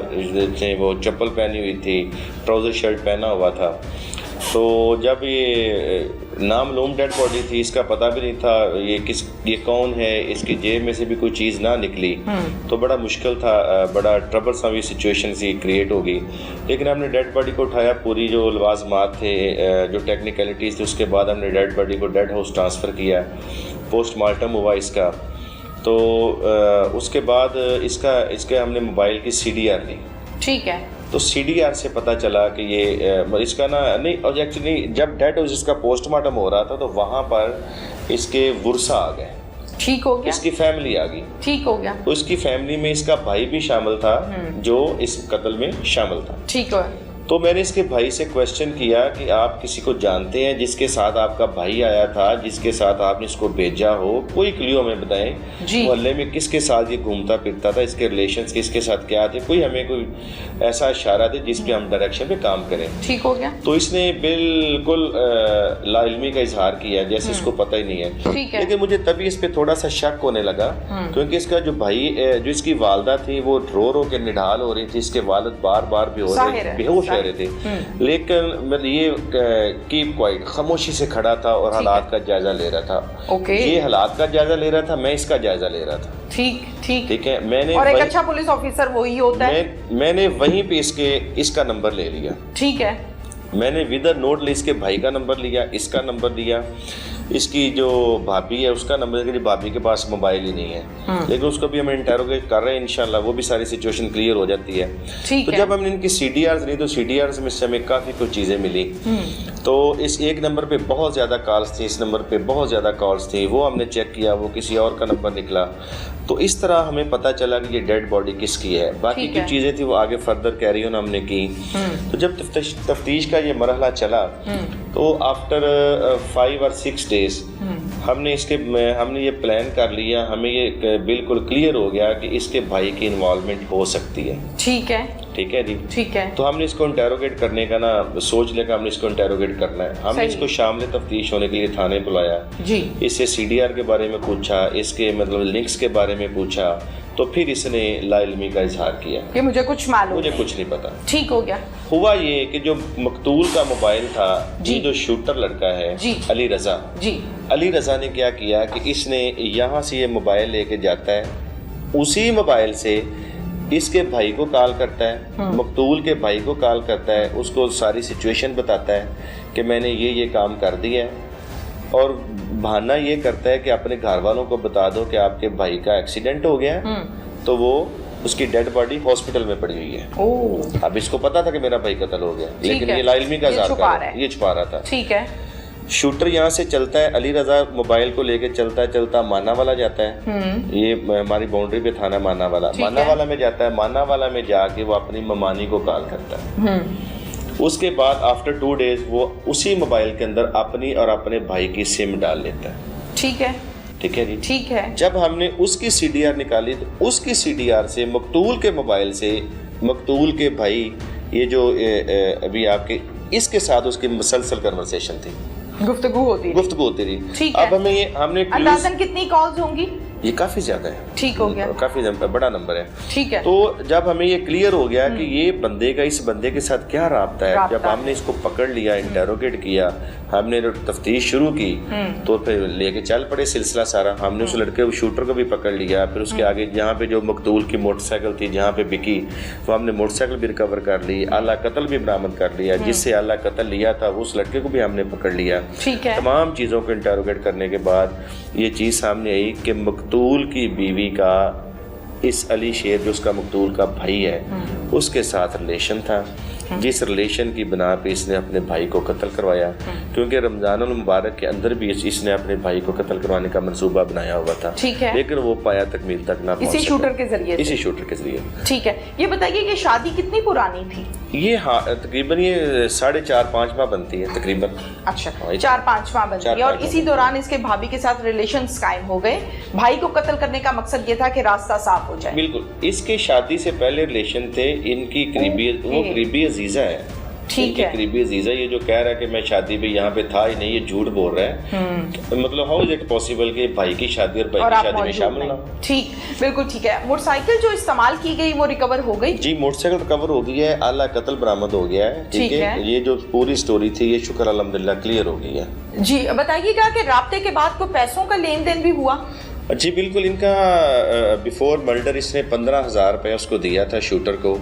वो चप्पल पहनी हुई थी, ट्राउज़र शर्ट पहना हुआ था। तो जब ये नामालूम डेड बॉडी थी, इसका पता भी नहीं था ये कौन है, इसकी जेब में से भी कोई चीज़ ना निकली, तो बड़ा मुश्किल था, बड़ा ट्रबल सा भी सिचुएशन सी क्रिएट हो गई। लेकिन हमने डेड बॉडी को उठाया, पूरी जो लवाजमात थे, जो टेक्निकलिटीज़ थी, उसके बाद हमने डेड बॉडी को डेड हाउस ट्रांसफ़र किया, पोस्टमार्टम हुआ इसका। तो उसके बाद इसके हमने मोबाइल की CDR ली। ठीक है। तो CDR से पता चला कि ये इसका ना नहीं, और एक्चुअली जब डेड हाउस इसका पोस्टमार्टम हो रहा था तो वहाँ पर इसके वर्सा आ गए। ठीक हो गया। इसकी फैमिली आ गई। ठीक हो गया। उसकी फैमिली में इसका भाई भी शामिल था जो इस कत्ल में शामिल था। ठीक है। तो मैंने इसके भाई से क्वेश्चन किया कि आप किसी को जानते हैं जिसके साथ आपका भाई आया था, जिसके साथ आपने इसको भेजा हो, कोई क्लियो हमें बताएं जी। मोहल्ले में किसके साथ ये घूमता फिरता था, इसके रिलेशंस किसके साथ क्या थे, कोई हमें कोई ऐसा इशारा दे जिस पे हम डायरेक्शन पे काम करें। ठीक हो गया। तो इसने बिल्कुल लाइल्मी का इजहार किया जैसे इसको पता ही नहीं है। ठीक है। लेकिन मुझे तभी इस पे थोड़ा सा शक होने लगा, क्योंकि इसका जो भाई जो इसकी वालदा थी वो रो के निढाल हो रही थी, इसके वालिद बार बार बेहोश रह रहे थे, लेकिन मतलब ये कीप क्वाइट, खामोशी से खड़ा था और हालात का जायजा ले रहा था। ओके। ये हालात का जायजा ले रहा था, मैं इसका जायजा ले रहा था। ठीक है। मैंने और एक अच्छा पुलिस ऑफिसर वही होता है। मैंने वहीं पे इसका नंबर ले लिया। ठीक है। मैंने विदर नोट ले इसके भाई का नंबर लिया, इसका नंबर लिया, इसकी जो भाभी है उसका नंबर, लेकिन भाभी के पास मोबाइल ही नहीं है, लेकिन उसको भी हम इंटेरोगेट कर रहे हैं, इंशाल्लाह वो भी सारी सिचुएशन क्लियर हो जाती है। तो जब हमने इनकी CDRs ली तो CDRs में से हमें काफ़ी कुछ चीज़ें मिली। तो इस एक नंबर पे बहुत ज़्यादा कॉल्स थी, इस नंबर पे बहुत ज़्यादा कॉल्स थी, वो हमने चेक किया, वो किसी और का नंबर निकला। तो इस तरह हमें पता चला कि ये डेड बॉडी किसकी है। बाकी की चीज़ें थी वो आगे फर्दर कैरी ऑन हमने की। तो जब तफ्तीश का ये मरहला चला तो आफ्टर 5 और 6 डेज हमने ये प्लान कर लिया, हमें ये बिल्कुल क्लियर हो गया कि इसके भाई की इन्वॉल्वमेंट हो सकती है। ठीक है। ठीक है जी। ठीक है। तो हमने इसको इंटेरोगेट करने का ना सोच लिया कि हमने इसको इंटेरोगेट करना है। हमने इसको शामिल तफ्तीश होने के लिए थाने बुलाया जी। इससे CDR के बारे में पूछा, इसके मतलब लिंक्स के बारे में पूछा, तो फिर इसने लाइल्मी का इजहार किया कि मुझे कुछ मालूम, मुझे कुछ नहीं पता। ठीक हो गया। हुआ ये कि जो मकतूल का मोबाइल था, ये जो शूटर लड़का है जी। अली रजा जी। अली रजा ने क्या किया कि इसने यहाँ से ये मोबाइल लेके जाता है, उसी मोबाइल से इसके भाई को कॉल करता है, मकतूल के भाई को कॉल करता है, उसको सारी सिचुएशन बताता है कि मैंने ये काम कर दिया है, और बहाना ये करता है कि अपने घर वालों को बता दो कि आपके भाई का एक्सीडेंट हो गया है, तो वो उसकी डेड बॉडी हॉस्पिटल में पड़ी हुई है। ओह। अब इसको पता था कि मेरा भाई कत्ल हो गया, लेकिन है। ये लाइल्मी का ये छुपा रहा था। ठीक है। शूटर यहाँ से चलता है, अली रजा मोबाइल को लेके चलता मानावाला जाता है। ये हमारी बाउंड्री पे थाना मानावाला में जाता है। मानावाला में जाके वो अपनी ममानी को कॉल करता है। उसके बाद आफ्टर 2 डेज वो उसी मोबाइल के अंदर अपनी और अपने भाई की सिम डाल लेता है। ठीक है। ठीक है जी। ठीक है। जब हमने उसकी CDR निकाली तो उसकी CDR से मकतूल के मोबाइल से मकतूल के भाई ये जो अभी आपके इसके साथ उसकी मुसलसल कन्वर्सेशन थी, गुफ्तगू होती रही। ठीक है। अब हमने अंदाजन कितनी कॉल्स होंगी? ये काफी ज्यादा है। ठीक हो गया। काफी बड़ा नंबर है। ठीक है। तो जब हमें ये क्लियर हो गया कि ये बंदे का इस बंदे के साथ क्या राब्ता है, जब हमने इसको पकड़ लिया, इंटेरोगेट किया, हमने तफ्तीश शुरू की, तो फिर लेके चल पड़े सिलसिला सारा। हमने उस लड़के शूटर को भी पकड़ लिया, फिर उसके आगे जहाँ पे जो मकतूल की मोटरसाइकिल थी जहाँ पे बिकी, तो हमने मोटरसाइकिल भी रिकवर कर ली, आला कत्ल भी बरामद कर लिया, जिससे आला कत्ल लिया था उस लड़के को भी हमने पकड़ लिया। ठीक है। तमाम चीज़ों को इंटेरोगेट करने के बाद ये चीज़ सामने आई कि मकतूल की बीवी का इस अली शेर जो उसका मकतूल का भाई है उसके साथ रिलेशन था, जिस रिलेशन की बिना पे इसने अपने भाई को कत्ल करवाया, क्योंकि रमजानुल मुबारक के अंदर भी इसने अपने भाई को कत्ल करवाने का मंसूबा बनाया हुआ था। ठीक है। लेकिन वो पाया तकमील तक ना पहुंच सका। इसी शूटर के जरिए। ठीक है। ये बताइए कि शादी कितनी पुरानी थी? ये तकरीबन ये 4.5-5 माह बनती है तकरीबन। अच्छा, 4-5 माह बनती है। और इसी दौरान इसके भाभी के साथ रिलेशंस कायम हो गए। भाई को कत्ल करने का मकसद ये था कि रास्ता साफ हो जाए। बिल्कुल। इसके शादी से पहले रिलेशन थे इनकी करीबी अजीजा है। ठीक है। करीबी अजीजा ये जो कह रहा है कि मैं शादी भी यहाँ पे था ही नहीं, ये झूठ बोल रहा है। मतलब हाउ इज इट पॉसिबल कि भाई की शादी और भाई की शादी में शामिल ना? ठीक, बिल्कुल ठीक है। मोटरसाइकिल जो इस्तेमाल की गई वो रिकवर हो गई? जी, मोटरसाइकिल रिकवर हो गई है, आला कत्ल बरामद हो गया है। ठीक है। ये जो पूरी स्टोरी थी ये शुक्र अल्हम्दुलिल्लाह क्लियर हो गई है। जी, बताइएगा कि राब्ते के बाद कोई पैसों का लेन देन भी हुआ? जी बिल्कुल। इनका बिफोर मर्डर इसने 15,000 रुपये उसको दिया था शूटर को।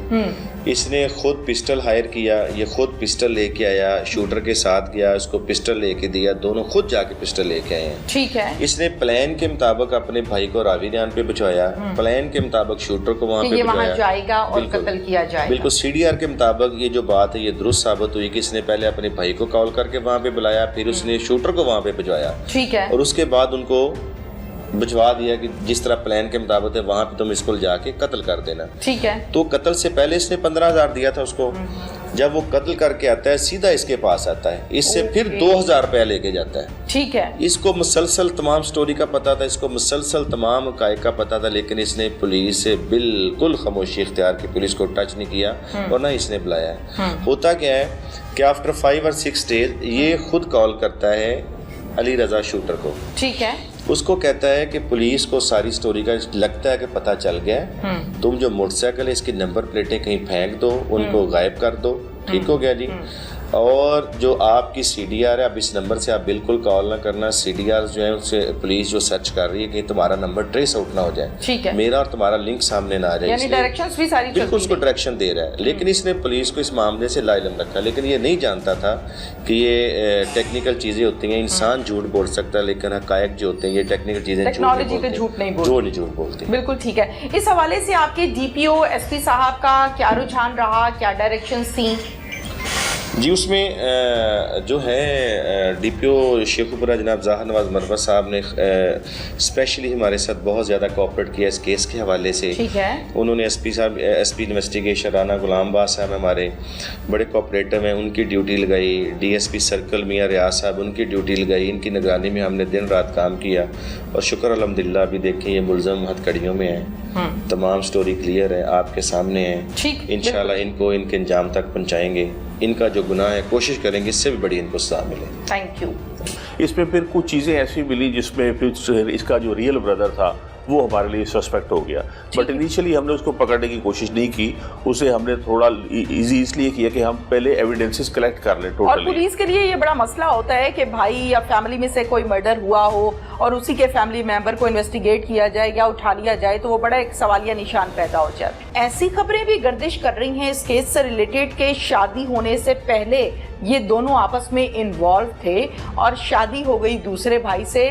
इसने खुद पिस्टल हायर किया, ये खुद पिस्टल लेके आया, शूटर के साथ गया, उसको पिस्टल लेके दिया, दोनों खुद जाके पिस्टल लेके आए हैं। ठीक है। इसने प्लान के मुताबिक अपने भाई को रावी जान पे भिजवाया, प्लान के मुताबिक शूटर को वहाँ पे भिजवाया, जाएगा और कत्ल किया जाएगा। बिल्कुल। CDR के मुताबिक ये जो बात है ये दुरुस्त साबित हुई कि इसने पहले अपने भाई को कॉल करके वहाँ पे बुलाया, फिर उसने शूटर को वहाँ पे भिजवाया। ठीक है। और उसके बाद उनको भिजवा दिया कि जिस तरह प्लान के मुताबिक है वहाँ पे तुम इसको जाके कत्ल कर देना। ठीक है। तो कत्ल से पहले इसने 15,000 दिया था उसको। जब वो कत्ल करके आता है सीधा इसके पास आता है, इससे फिर 2,000 रुपया लेके जाता है। ठीक है। इसको मुसलसल तमाम स्टोरी का पता था, इसको मुसलसल तमाम हकायक का पता था, लेकिन इसने पुलिस से बिल्कुल खामोशी इख्तियार की, पुलिस को टच नहीं किया और ना इसने बुलाया है। होता क्या है कि आफ्टर 5 और 6 डेज ये खुद कॉल करता है अली रजा शूटर को। ठीक है। उसको कहता है कि पुलिस को सारी स्टोरी का लगता है कि पता चल गया, तुम जो मोटरसाइकिल है इसकी नंबर प्लेटें कहीं फेंक दो, उनको गायब कर दो। ठीक हो गया जी। और जो आपकी CDR है, अब इस नंबर से आप बिल्कुल कॉल ना करना। CDR जो है उससे पुलिस जो सर्च कर रही है कि तुम्हारा नंबर ट्रेस आउट ना हो जाए। ठीक है। मेरा और तुम्हारा लिंक सामने ना आ जाए, यानी डायरेक्शंस भी सारी बिल्कुल उसको डायरेक्शन दे रहा है। लेकिन इसने पुलिस को इस मामले से लाइलम रखा, लेकिन ये नहीं जानता था कि ये टेक्निकल चीज़ें होती हैं। इंसान झूठ बोल सकता है, लेकिन हकायक जो होते हैं ये टेक्निकल चीज़ें टेक्नोलॉजी पे झूठ नहीं बोलती। बिल्कुल ठीक है। इस हवाले से आपके DPO SP साहब का क्या रुझान रहा, क्या डायरेक्शंस थी? जी, उसमें जो है डीपीओ शेखुपुरा जनाब ज़ाहिर नवाज मरवा साहब ने स्पेशली हमारे साथ बहुत ज़्यादा कोऑपरेट किया इस केस के हवाले से। ठीक है। उन्होंने एसपी इन्वेस्टिगेशन राना गुलाम बास साहब हमारे बड़े कोऑपरेटिव हैं, उनकी ड्यूटी लगाई। डीएसपी सर्कल मियां रियाज साहब, उनकी ड्यूटी लगाई। इनकी निगरानी में हमने दिन रात काम किया और शुक्र अल्हम्दुलिल्लाह अभी देखें ये मुलज़म हथकड़ियों में है। तमाम स्टोरी क्लियर है, आपके सामने है। इंशाल्लाह इनको इनके अंजाम तक पहुँचाएंगे। इनका जो गुनाह है कोशिश करेंगे इससे भी बड़ी इनको सज़ा मिले। Thank you. इसमें फिर कुछ चीज़ें ऐसी मिली जिसमें फिर इसका जो रियल ब्रदर था वो हमारे लिए सस्पेक्ट हो गया, बट इनिशियली हमने उसको पकड़ने की कोशिश नहीं की। उसे हमने थोड़ा इजी इसलिए किया कि हम पहले एविडेंसेस कलेक्ट कर लें टोटली। और पुलिस के लिए ये बड़ा मसला होता है कि भाई या फैमिली में से कोई मर्डर हुआ हो और उसी के फैमिली मेंबर को इन्वेस्टिगेट किया जाए या उठा लिया जाए तो वो बड़ा एक सवालिया निशान पैदा हो जाता है। ऐसी खबरें भी गर्दिश कर रही हैं इस केस से रिलेटेड के शादी होने से पहले ये दोनों आपस में इन्वॉल्व थे और शादी हो गई दूसरे भाई से।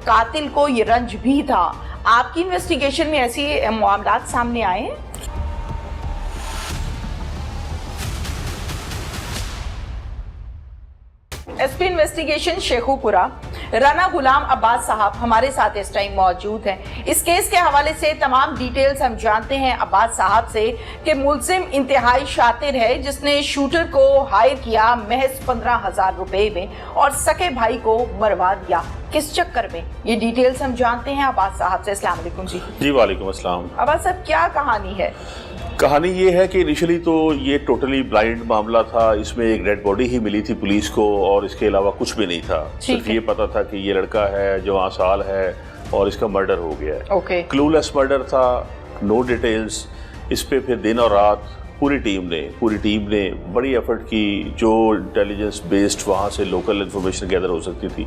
कातिल को ये रंज भी था। आपकी इन्वेस्टिगेशन में ऐसी मामलात सामने आए हैं? एसपी इन्वेस्टिगेशन शेखुपुरा राना गुलाम अब्बास साहब हमारे साथ इस टाइम मौजूद हैं। इस केस के हवाले से तमाम डिटेल्स हम जानते हैं अब्बास साहब से कि मुलजिम इंतहाई शातिर है जिसने शूटर को हायर किया महज 15,000 रुपए में और सके भाई को मरवा दिया। किस चक्कर में, ये डिटेल्स हम जानते हैं अब्बास साहब से। अस्सलाम वालेकुम जी। जी वालेकुम अस्सलाम। अब्बास साहब क्या कहानी है? कहानी ये है कि इनिशियली तो ये टोटली ब्लाइंड मामला था। इसमें एक डेड बॉडी ही मिली थी पुलिस को और इसके अलावा कुछ भी नहीं था। सिर्फ ये पता था कि ये लड़का है जो 5 साल है और इसका मर्डर हो गया है। ओके। क्लूलेस मर्डर था, नो डिटेल्स। इस पे फिर दिन और रात पूरी टीम ने बड़ी एफर्ट की जो इंटेलिजेंस बेस्ड वहाँ से लोकल इन्फॉर्मेशन गैदर हो सकती थी।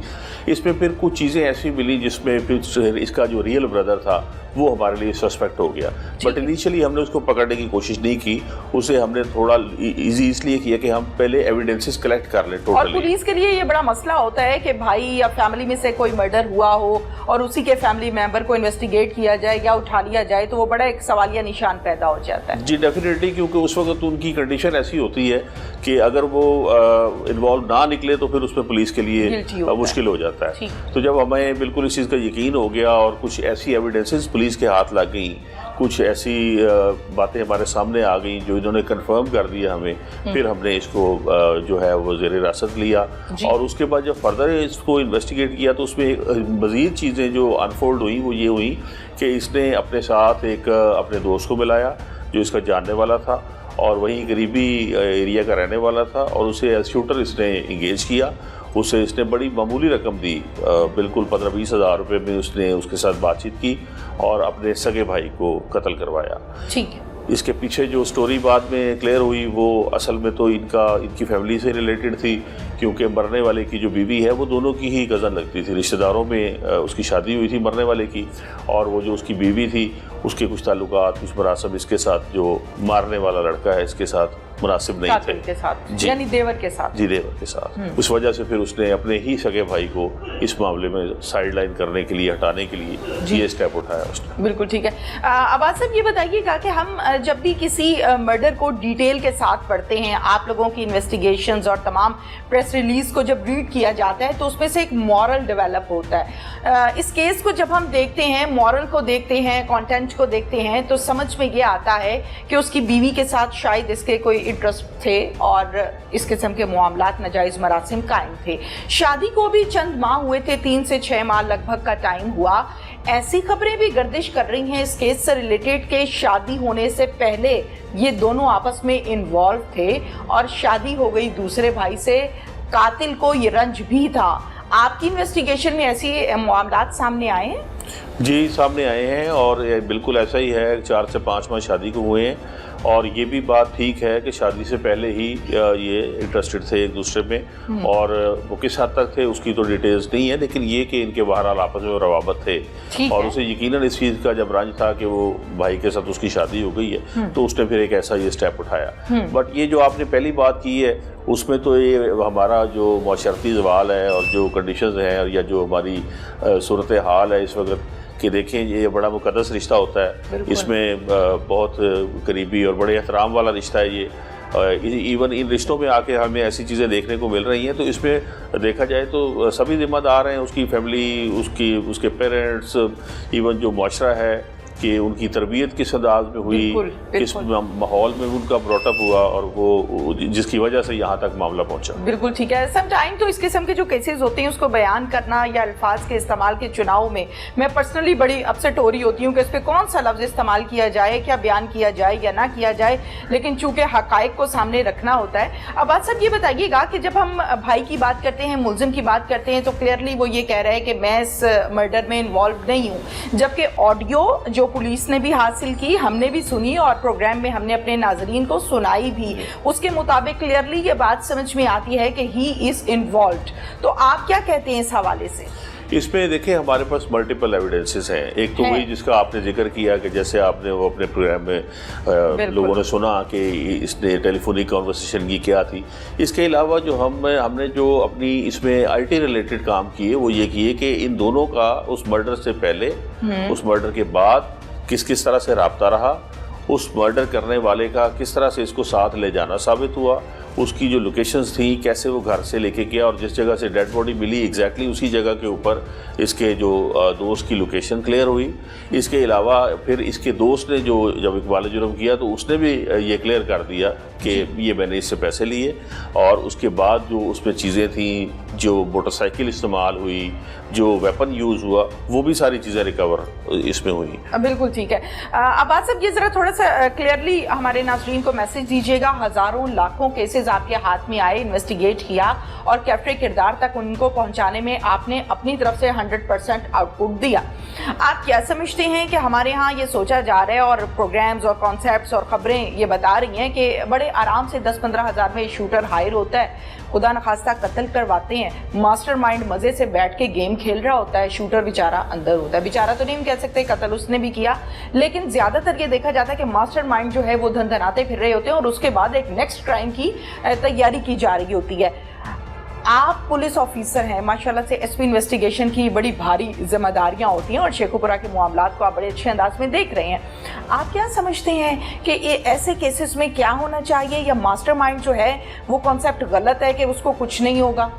इसमें फिर कुछ चीज़ें ऐसी मिली जिसमें फिर इसका जो रियल ब्रदर था वो हमारे लिए सस्पेक्ट हो गया, बट इनिशियली हमने उसको पकड़ने की कोशिश नहीं की। उसे हमने थोड़ा इजी इसलिए किया कि हम पहले एविडेंसेस कलेक्ट कर लें टोटली। और पुलिस के लिए ये बड़ा मसला होता है कि भाई या फैमिली में से कोई मर्डर हुआ हो और उसी के फैमिली मेंबर को इन्वेस्टिगेट किया जाए या उठा लिया जाए तो वो बड़ा एक सवालिया निशान पैदा हो जाता है। जी डेफिनेटली, क्योंकि उस वक्त उनकी कंडीशन ऐसी होती है कि अगर वो इन्वॉल्व ना निकले तो फिर उसमें पुलिस के लिए मुश्किल हो जाता है। तो जब हमें बिल्कुल इस चीज़ का यकीन हो गया और कुछ ऐसी एविडेंसेस पुलिस के हाथ लग गई, कुछ ऐसी बातें हमारे सामने आ गई जो इन्होंने कंफर्म कर दिया हमें, फिर हमने इसको जो है वो ज़ेर हिरासत लिया। और उसके बाद जब फर्दर इसको इन्वेस्टिगेट किया तो उसमें मज़ीद चीज़ें जो अनफोल्ड हुई वो ये हुई कि इसने अपने साथ एक अपने दोस्त को मिलाया जो इसका जानने वाला था और वहीं करीबी एरिया का रहने वाला था और उसे एज शूटर इसने इंगेज किया। उसे इसने बड़ी मामूली रकम दी, बिल्कुल 15-20 हज़ार रुपये में उसने उसके साथ बातचीत की और अपने सगे भाई को कत्ल करवाया। ठीक है। इसके पीछे जो स्टोरी बाद में क्लियर हुई वो असल में तो इनकी फैमिली से रिलेटेड थी, क्योंकि मरने वाले की जो बीवी है वो दोनों की ही कज़न लगती थी। रिश्तेदारों में उसकी शादी हुई थी मरने वाले की, और वो जो उसकी बीवी थी उसके कुछ ताल्लुकात, कुछ मुनासिब इसके साथ, जो मारने वाला लड़का है इसके साथ मुनासिब नहीं थे के साथ, यानी देवर के साथ। जी, देवर के साथ। उस वजह से फिर उसने अपने ही सगे भाई को इस मामले में साइडलाइन करने के लिए, हटाने के लिए ये स्टेप उठाया उसने। बिल्कुल ठीक है। अब्बास साहब ये बताइएगा कि हम जब भी किसी मर्डर को डिटेल के साथ पढ़ते हैं, आप लोगों की इन्वेस्टिगेशंस और तमाम प्रेस रिलीज को जब रीड किया जाता है तो उसमें से एक मॉरल डेवलप होता है। इस केस को जब हम देखते हैं, मॉरल को देखते हैं, कंटेंट को देखते हैं, तो समझ में ये आता है कि उसकी बीवी के साथ शायद इसके कोई इंटरेस्ट थे और इस किस्म के मामलात, नाजायज मरासिम कायम थे। शादी को भी चंद माह हुए थे, 3 से 6 माह लगभग का टाइम हुआ। ऐसी खबरें भी गर्दिश कर रही हैं इस केस से रिलेटेड के शादी होने से पहले ये दोनों आपस में इन्वॉल्व थे और शादी हो गई दूसरे भाई से। कातिल को ये रंज भी था। आपकी इन्वेस्टिगेशन में ऐसी मामलात सामने आए हैं? जी, सामने आए हैं और बिल्कुल ऐसा ही है। 4 से 5 माह शादी को हुए हैं और ये भी बात ठीक है कि शादी से पहले ही ये इंटरेस्टेड थे एक दूसरे में, और वो किस हद तक थे उसकी तो डिटेल्स नहीं है, लेकिन ये कि इनके बहरहाल आपस में रवाबत थे और उसे यकीनन इस चीज़ का जब रंज था कि वो भाई के साथ उसकी शादी हो गई है तो उसने फिर एक ऐसा ये स्टेप उठाया। बट ये जो आपने पहली बात की है उसमें तो ये हमारा जो माशरती जवाल है और जो कंडीशंस हैं या जो हमारी सूरत हाल है इस वक्त कि देखें, ये बड़ा मुकद्दस रिश्ता होता है। इसमें बहुत करीबी और बड़े एहतराम वाला रिश्ता है ये। इवन इन रिश्तों में आके हमें ऐसी चीज़ें देखने को मिल रही हैं। तो इसमें देखा जाए तो सभी जिम्मेदार हैं, उसकी फैमिली, उसके पेरेंट्स, इवन जो मुआशरा है कि उनकी तरबियत किस अंदाज में हुई, किस माहौल में उनका ब्रॉटअप हुआ और वो जिसकी वजह से यहाँ तक मामला पहुँचा। बिल्कुल ठीक है। समटाइम तो इस किस्म के जो केसेस होते हैं उसको बयान करना या अल्फाज के इस्तेमाल के चुनाव में मैं पर्सनली बड़ी अपसेट हो रही होती हूँ कि इस पर कौन सा लफ्ज़ इस्तेमाल किया जाए, क्या बयान किया जाए या ना किया जाए, लेकिन चूंकि हकायक को सामने रखना होता है। अब बात साहब ये बताइएगा कि जब हम भाई की बात करते हैं, मुलजिम की बात करते हैं, तो क्लियरली वो ये कह रहे हैं कि मैं इस मर्डर में इन्वॉल्व नहीं हूँ, जबकि ऑडियो जो पुलिस ने भी हासिल की, हमने भी सुनी और प्रोग्राम में हमने अपने नाजरीन को सुनाई भी, उसके मुताबिक क्लियरली ये बात समझ में आती है कि ही इज इन्वॉल्व्ड। तो आप क्या कहते हैं इस हवाले से? इसमें देखिए हमारे पास मल्टीपल एविडेंसेस हैं। एक तो वही जिसका आपने जिक्र किया कि जैसे आपने वो अपने प्रोग्राम में लोगों ने सुना कि इसने टेलीफोनिक कॉन्वर्सेशन की क्या थी। इसके अलावा जो हमने जो अपनी इसमें आईटी रिलेटेड काम किए वो ये किए कि इन दोनों का उस मर्डर से पहले, उस मर्डर के बाद किस तरह से रब्ता रहा, उस मर्डर करने वाले का किस तरह से इसको साथ ले जाना साबित हुआ, उसकी जो लोकेशंस थी, कैसे वो घर से लेके गया और जिस जगह से डेड बॉडी मिली एग्जैक्टली उसी जगह के ऊपर इसके जो दोस्त की लोकेशन क्लियर हुई। इसके अलावा फिर इसके दोस्त ने जो जब इकबाल जुर्म किया तो उसने भी ये क्लियर कर दिया कि ये मैंने इससे पैसे लिए, और उसके बाद जो उसमें चीज़ें थी, जो मोटरसाइकिल इस्तेमाल हुई, जो वेपन यूज़ हुआ, वो भी सारी चीज़ें रिकवर इसमें हुई। बिल्कुल ठीक है। अब्बास साहब ये ज़रा थोड़ा सा क्लियरली हमारे नाज़रीन को मैसेज दीजिएगा। हज़ारों लाखों केसेस आपके हाथ में आए, इन्वेस्टिगेट किया और कैफरे किरदार तक उनको पहुंचाने में आपने अपनी तरफ से 100% आउटपुट दिया। आप क्या समझते हैं कि हमारे यहाँ ये सोचा जा रहा है और प्रोग्राम्स और कॉन्सेप्ट्स और ख़बरें ये बता रही हैं कि बड़े आराम से 10-15 हज़ार में शूटर हायर होता है, खुदा न खास्ता कत्ल करवाते हैं, मास्टरमाइंड मज़े से बैठ के गेम खेल रहा होता है, शूटर बेचारा अंदर होता है। बेचारा तो नहीं कह सकते, कत्ल उसने भी किया, लेकिन ज़्यादातर ये देखा जाता है कि मास्टरमाइंड जो है वो धनधनाते फिर रहे होते हैं और उसके बाद एक नेक्स्ट क्राइम की तैयारी की जा रही होती है। आप पुलिस ऑफिसर हैं, माशाल्लाह से एसपी इन्वेस्टिगेशन की बड़ी भारी जिम्मेदारियां होती हैं और शेखुपुरा के मामलात को आप बड़े अच्छे अंदाज में देख रहे हैं। आप क्या समझते हैं कि ये ऐसे केसेस में क्या होना चाहिए, या मास्टरमाइंड जो है वो कॉन्सेप्ट गलत है कि उसको कुछ नहीं होगा?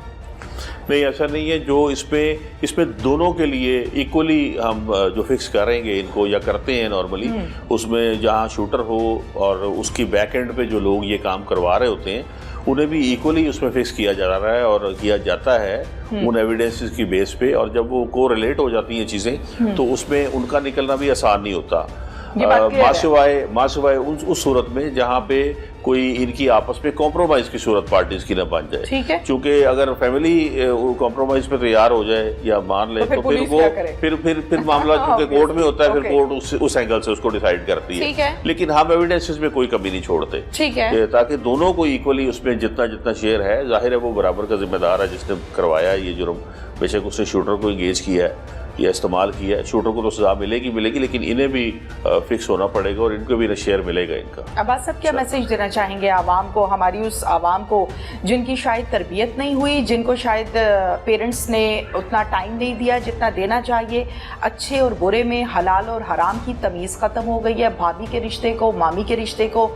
नहीं, ऐसा नहीं है। जो इसमें दोनों के लिए इक्वली हम जो फिक्स करेंगे इनको या करते हैं नॉर्मली, उसमें जहाँ शूटर हो और उसकी बैक एंड पे जो लोग ये काम करवा रहे होते हैं उन्हें भी इक्वली उसमें फिक्स किया जा रहा है और किया जाता है उन एविडेंसेस की बेस पे। और जब वो को रिलेट हो जाती हैं चीज़ें तो उसमें उनका निकलना भी आसान नहीं होता, मासिवाए उस सूरत में जहाँ पे कोई इनकी आपस में कॉम्प्रोमाइज की सूरत पार्टीज की न बन जाए। क्योंकि अगर फैमिली कॉम्प्रोमाइज पे तैयार हो जाए या मान ले तो फिर वो फिर मामला चूंकि कोर्ट में होता है, फिर कोर्ट उस एंगल से उसको डिसाइड करती है। लेकिन हम एविडेंसेस में कोई कमी नहीं छोड़ते, ताकि दोनों को इक्वली उसमें जितना शेयर है, जाहिर है वो बराबर का जिम्मेदार है जिसने करवाया ये जुर्म। बेशक उसने शूटर को इंगेज किया है या इस्तेमाल किया है, शूटर को तो सजा मिलेगी, लेकिन इन्हें भी फिक्स होना पड़ेगा और इनको भी ना शेयर मिलेगा इनका। अब्बास साहब क्या मैसेज देना चाहेंगे आवाम को, हमारी उस आवाम को जिनकी शायद तरबियत नहीं हुई, जिनको शायद पेरेंट्स ने उतना टाइम नहीं दिया जितना देना चाहिए, अच्छे और बुरे में हलाल और हराम की तमीज़ ख़त्म हो गई है, भाभी के रिश्ते को, मामी के रिश्ते को,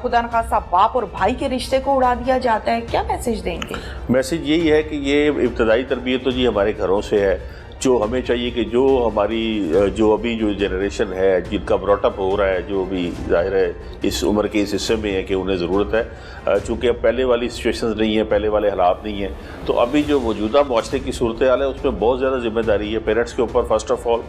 खुदा न खास्ता बाप और भाई के रिश्ते को उड़ा दिया जाता है, क्या मैसेज देंगे? मैसेज यही है कि ये इब्तदाई तरबियत तो जी हमारे घरों से है। जो हमें चाहिए कि जो हमारी जो अभी जो जनरेशन है जिनका ब्रॉटअप हो रहा है, जो भी जाहिर है इस उम्र के इस हिस्से में है कि उन्हें ज़रूरत है, चूँकि अब पहले वाली सिचुएशंस नहीं है, पहले वाले हालात नहीं हैं, तो अभी जो मौजूदा माशरे की सूरत हाल है उसमें बहुत ज़्यादा जिम्मेदारी है पेरेंट्स के ऊपर। फर्स्ट ऑफ ऑल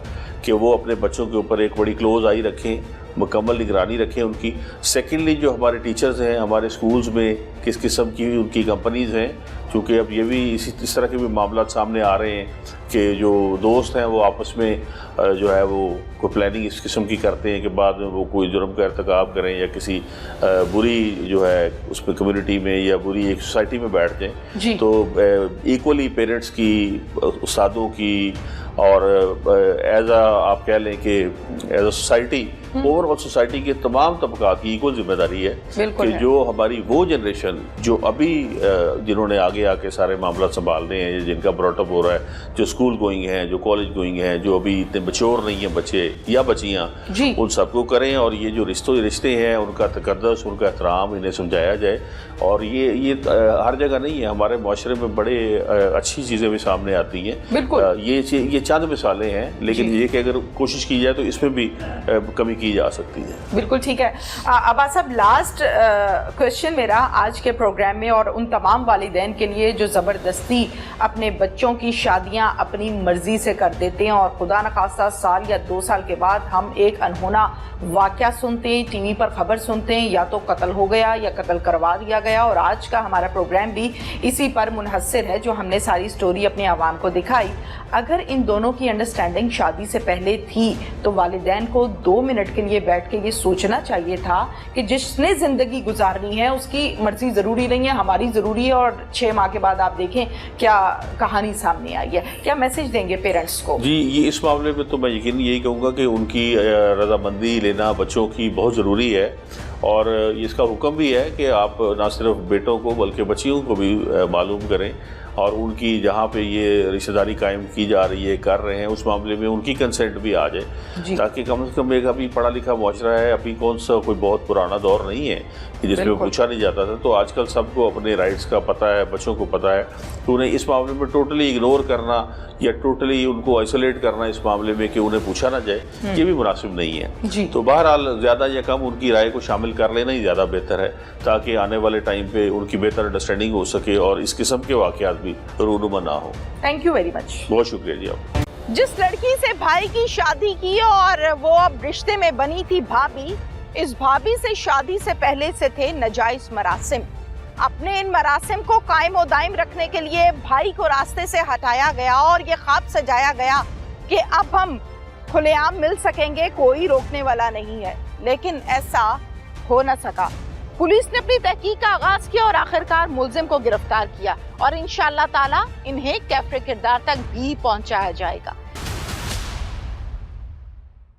कि वो अपने बच्चों के ऊपर एक बड़ी क्लोज आई रखें, मुकम्मल निगरानी रखें उनकी। सेकेंडली जो हमारे टीचर्स हैं, हमारे स्कूल्स में किस किस्म की उनकी कंपनीज़ हैं, क्योंकि अब ये भी इस तरह के भी मामला सामने आ रहे हैं कि जो दोस्त हैं वो आपस में जो है वो कोई प्लानिंग इस किस्म की करते हैं कि बाद में वो कोई जुर्म का irtikab करें या किसी बुरी जो है उस पर कम्युनिटी में या बुरी एक सोसाइटी में बैठ जाएँ। तो इक्वली पेरेंट्स की, उस्तादों की और एज आप कह लें कि as a society overall society के तमाम तबकात की इक्वल जिम्मेदारी है कि जो हमारी वो जनरेशन जो अभी जिन्होंने आगे आके सारे मामला संभालने हैं, जिनका ब्रॉटअप हो रहा है, जो स्कूल गोइंग हैं, जो कॉलेज गोइंग हैं, जो अभी इतने मैच्योर नहीं है बच्चे या बच्चियाँ, उन सबको करें और ये जो रिश्ते हैं उनका तकद्दुस, उनका एहतराम इन्हें समझाया जाए। और ये हर जगह नहीं है, हमारे माशरे में बड़े अच्छी चीज़ें भी सामने आती हैं। ये चंद मिसालें हैं, लेकिन ये कि अगर कोशिश की जाए तो इसमें भी कमी की जा सकती है। बिल्कुल ठीक है। अब्बास साहब, लास्ट क्वेश्चन मेरा आज के प्रोग्राम में, और उन तमाम वालिदैन के लिए जो ज़बरदस्ती अपने बच्चों की शादियां अपनी मर्जी से कर देते हैं और खुदा न खास्ता साल या 2 साल के बाद हम एक अनहोना वाक़या सुनते हैं, टीवी पर खबर सुनते हैं, या तो कत्ल हो गया या कत्ल करवा दिया गया। और आज का हमारा प्रोग्राम भी इसी पर मुनहसर है, जो हमने सारी स्टोरी अपने आवाम को दिखाई। अगर इन दोनों की अंडरस्टैंडिंग शादी से पहले थी तो वालिदैन को 2 मिनट के लिए बैठ के ये सोचना चाहिए था कि जिसने ज़िंदगी गुजारनी है उसकी मर्जी ज़रूरी नहीं है, हमारी ज़रूरी है। और 6 माह के बाद आप देखें क्या कहानी सामने आई है। क्या मैसेज देंगे पेरेंट्स को? जी, ये इस मामले में तो मैं यकीन यही कहूँगा कि उनकी रजामंदी लेना बच्चों की बहुत ज़रूरी है। और इसका हुक्म भी है कि आप ना सिर्फ बेटों को बल्कि बच्चियों को भी मालूम करें, और उनकी जहाँ पे ये रिश्तेदारी कायम की जा रही है, कर रहे हैं, उस मामले में उनकी कंसेंट भी आ जाए, ताकि कम से कम एक अभी पढ़ा लिखा मुआशरा है, अभी कौन सा कोई बहुत पुराना दौर नहीं है कि जिसमें पूछा नहीं जाता था। तो आजकल सबको अपने राइट्स का पता है, बच्चों को पता है, तो उन्हें इस मामले में टोटली इग्नोर करना या टोटली उनको आइसोलेट करना इस मामले में कि उन्हें पूछा ना जाए, ये भी मुनासिब नहीं है। तो बहरहाल ज़्यादा या कम उनकी राय को शामिल कर लेना ही ज़्यादा बेहतर है, ताकि आने वाले टाइम पे उनकी बेहतर अंडरस्टैंडिंग हो सके और इस किस्म के वाक़यात भी रूनुमा ना हो। Thank you very much. बहुत शुक्रिया जी आप। जिस लड़की से भाई की शादी की और वो अब रिश्ते में बनी थी भाभी, इस भाभी से शादी से पहले से थे नाजायज मरासिम। अपने इन मरासिम को कायम और दायम रखने के लिए भाई को रास्ते से हटाया गया और ये ख्वाब सजाया गया कि अब हम खुलेआम मिल सकेंगे, कोई रोकने वाला नहीं है। लेकिन ऐसा हो न सका। पुलिस ने अपनी तहकीक का आगाज किया और आखिरकार मुलजिम को गिरफ्तार किया और इंशाअल्लाह ताला इन्हें कैफरे किरदार तक भी पहुंचाया जाएगा।